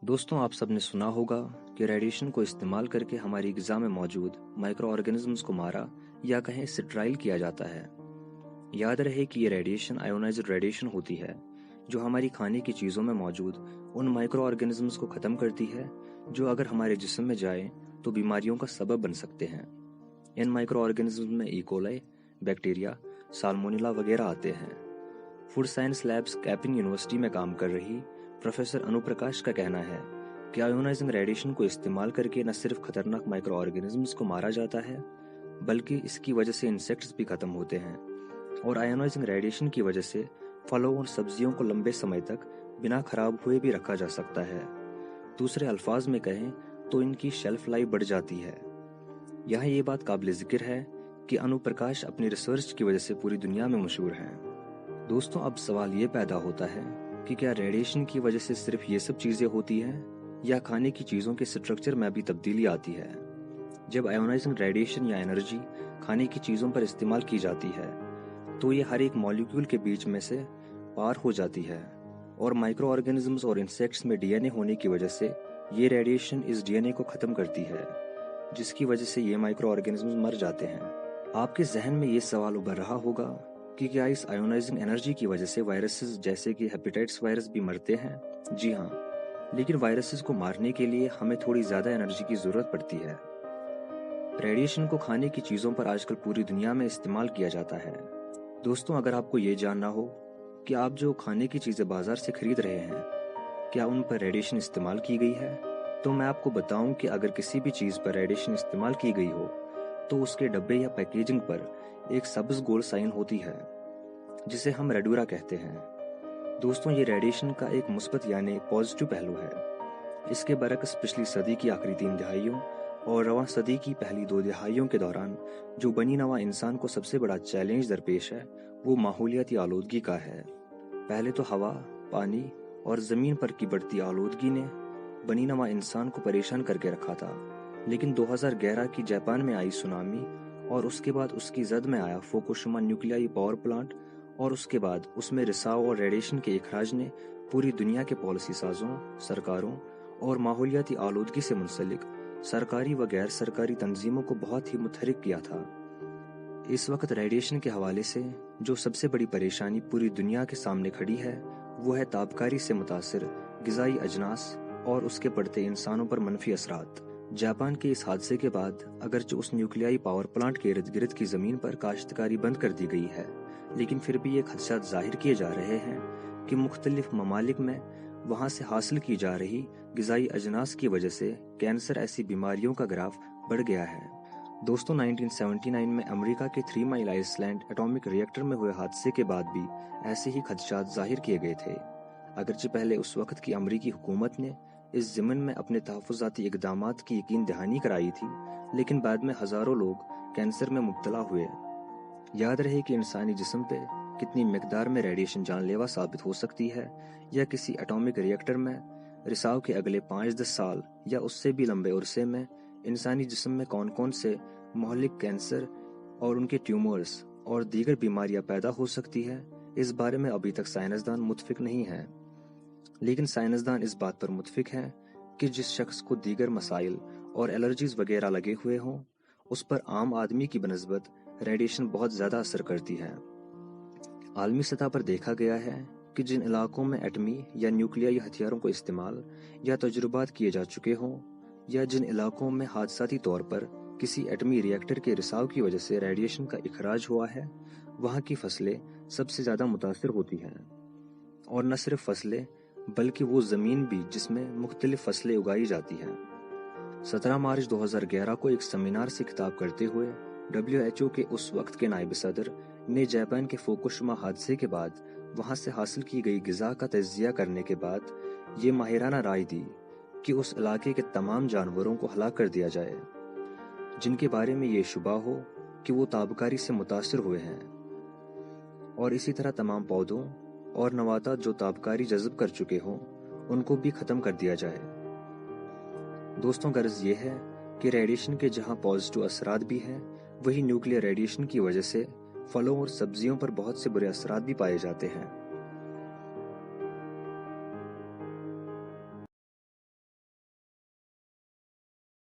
दोस्तों, आप सब ने सुना होगा कि रेडिएशन को इस्तेमाल करके हमारी ग़िज़ा में मौजूद माइक्रो ऑर्गेनिजम्स को मारा या कहें स्टेराइल किया जाता है। याद रहे कि ये रेडिएशन आयोनाइज्ड रेडिएशन होती है जो हमारी खाने की चीज़ों में मौजूद उन माइक्रो ऑर्गेनिजम्स को ख़त्म करती है जो अगर हमारे जिस्म में जाए तो बीमारियों का सबब बन सकते हैं। इन माइक्रो ऑर्गेनिजम्स में इकोलाई, बैक्टीरिया, साल्मोनेला वगैरह आते हैं। Food science labs campaign university में काम कर रही प्रोफेसर अनुप्रकाश का कहना है कि आयोनाइजिंग रेडिएशन को इस्तेमाल करके न सिर्फ खतरनाक माइक्रो ऑर्गेनिजम्स को मारा जाता है बल्कि इसकी वजह से इंसेक्ट्स भी खत्म होते हैं और आयोनाइजिंग रेडिएशन की वजह से फलों और सब्जियों को लंबे समय तक बिना खराब हुए भी रखा जा सकता है। दूसरे अल्फाज में कहें तो इनकी शेल्फ लाइफ बढ़ जाती है। यहाँ ये बात काबिल जिक्र है कि अनुप्रकाश अपनी रिसर्च की वजह से पूरी दुनिया में मशहूर हैं। दोस्तों, अब सवाल ये पैदा होता है कि क्या रेडिएशन की वजह से सिर्फ ये सब चीज़ें होती हैं या खाने की चीज़ों के स्ट्रक्चर में भी तब्दीली आती है। जब आयोनाइजिंग रेडिएशन या एनर्जी खाने की चीज़ों पर इस्तेमाल की जाती है तो ये हर एक मॉलिक्यूल के बीच में से पार हो जाती है और माइक्रो ऑर्गेनिजम्स और इंसेक्ट्स में डीएनए होने की वजह से ये रेडिएशन इस डीएनए को ख़त्म करती है जिसकी वजह से ये माइक्रो ऑर्गेनिजम्स मर जाते हैं। आपके जहन में ये सवाल उभर रहा होगा कि क्या इस आयोनाइजिंग एनर्जी की वजह से वायरसेस जैसे कि हेपेटाइटिस वायरस भी मरते हैं? जी हाँ, लेकिन वायरसेस को मारने के लिए हमें थोड़ी ज़्यादा एनर्जी की ज़रूरत पड़ती है। रेडिएशन को खाने की चीज़ों पर आजकल पूरी दुनिया में इस्तेमाल किया जाता है। दोस्तों, अगर आपको ये जानना हो कि आप जो खाने की चीज़ें बाजार से खरीद रहे हैं क्या उन पर रेडिएशन इस्तेमाल की गई है, तो मैं आपको बताऊं कि अगर किसी भी चीज़ पर रेडिएशन इस्तेमाल की गई हो तो उसके डब्बे या पैकेजिंग पर एक सब्ज गोल साइन होती है जिसे हम रेडूरा कहते हैं। दोस्तों, ये रेडिएशन का एक मुस्बत यानी पॉजिटिव पहलू है। इसके बरक्स पिछली सदी की आखिरी 3 दहाइयों और रवां सदी की पहली 2 दहाइयों के दौरान जो बनी नवा इंसान को सबसे बड़ा चैलेंज दरपेश है वो माहौलियाती आलूदगी का है। पहले तो हवा, पानी और ज़मीन पर की बढ़ती आलूदगी ने बनी नवा इंसान को परेशान करके रखा था, लेकिन 2011 की जापान में आई सुनामी और उसके बाद उसकी जद में आया फुकुशिमा न्यूक्लियाई पावर प्लांट और उसके बाद उसमें रिसाव और रेडिएशन के इखराज ने पूरी दुनिया के पॉलिसी साजों, सरकारों और माहौलियाती आलूदगी से मुंसलिक सरकारी व गैर सरकारी तंजीमों को बहुत ही मुतहरिक किया था। इस वक्त रेडिएशन के हवाले से जो सबसे बड़ी परेशानी पूरी दुनिया के सामने खड़ी है वो है ताबकारी से मुतासिर ग़िज़ाई अजनास और उसके पड़ते इंसानों पर मनफी असरात। जापान के इस हादसे के बाद अगरचे उस न्यूक्लियाई पावर प्लांट के इर्द गिर्द की ज़मीन पर काश्तकारी बंद कर दी गई है, लेकिन फिर भी ये खदशात जाहिर किए जा रहे हैं कि मुख्तलिफ ममालिक में वहाँ से हासिल की जा रही ग़िज़ाई अजनास की वजह से कैंसर ऐसी बीमारियों का ग्राफ बढ़ गया है। दोस्तों, 1979 में अमेरिका के 3 माइल आइसलैंड एटॉमिक रिएक्टर में हुए हादसे के बाद भी ऐसे ही खदशात जाहिर किए गए थे। अगरचे पहले उस वक्त की अमेरिकी हुकूमत ने इस ज़मन में अपने तहफ़्फ़ुज़ाती इक़दामात की यकीन दहानी कराई थी, लेकिन बाद में हज़ारों लोग कैंसर में मुब्तला हुए। याद रहे कि इंसानी जिस्म पे कितनी मिकदार में रेडिएशन जानलेवा साबित हो सकती है या किसी एटॉमिक रिएक्टर में रिसाव के अगले 5-10 साल या उससे भी लंबे अरसे में इंसानी जिस्म में कौन कौन से मोहलिक कैंसर और उनके ट्यूमर्स और दीगर बीमारियां पैदा हो सकती है, इस बारे में अभी तक साइंसदान मुत्फिक नहीं हैं। लेकिन साइंसदान इस बात पर मुत्फिक हैं कि जिस शख्स को दीगर मसाइल और एलर्जीज वगैरह लगे हुए हों उस पर आम आदमी की बनस्बत रेडिएशन बहुत ज़्यादा असर करती है। आलमी सतह पर देखा गया है कि जिन इलाकों में एटमी या न्यूक्लियाई हथियारों को इस्तेमाल या तजुर्बात किए जा चुके हों या जिन इलाकों में हादसाती तौर पर किसी एटमी रिएक्टर के रिसाव की वजह से रेडिएशन का इखराज हुआ है वहाँ की फसलें सबसे ज़्यादा मुतासिर होती हैं। और न सिर्फ फसलें बल्कि वो ज़मीन भी जिसमें मुख्तलिफ फसलें उगाई जाती हैं। 17 मार्च 2011 को एक सेमिनार से खिताब करते हुए WHO के उस वक्त के नायब सदर ने जापान के फुकुशिमा हादसे के बाद वहाँ से हासिल की गई ग़िज़ा का तज्ज़िया करने के बाद ये माहिराना राय दी कि उस इलाके के तमाम जानवरों को हलाक कर दिया जाए जिनके बारे में ये शुबा हो कि वो ताबकारी से मुतासिर हुए हैं, और इसी तरह तमाम पौधों और नबातात जो ताबकारी जज़ब कर चुके हों उनको भी ख़त्म कर दिया जाए। दोस्तों, गर्ज ये है कि रेडिएशन के जहाँ पॉजिटिव असरात भी हैं वही न्यूक्लियर रेडिएशन की वजह से फलों और सब्जियों पर बहुत से बुरे असरात भी पाए जाते हैं।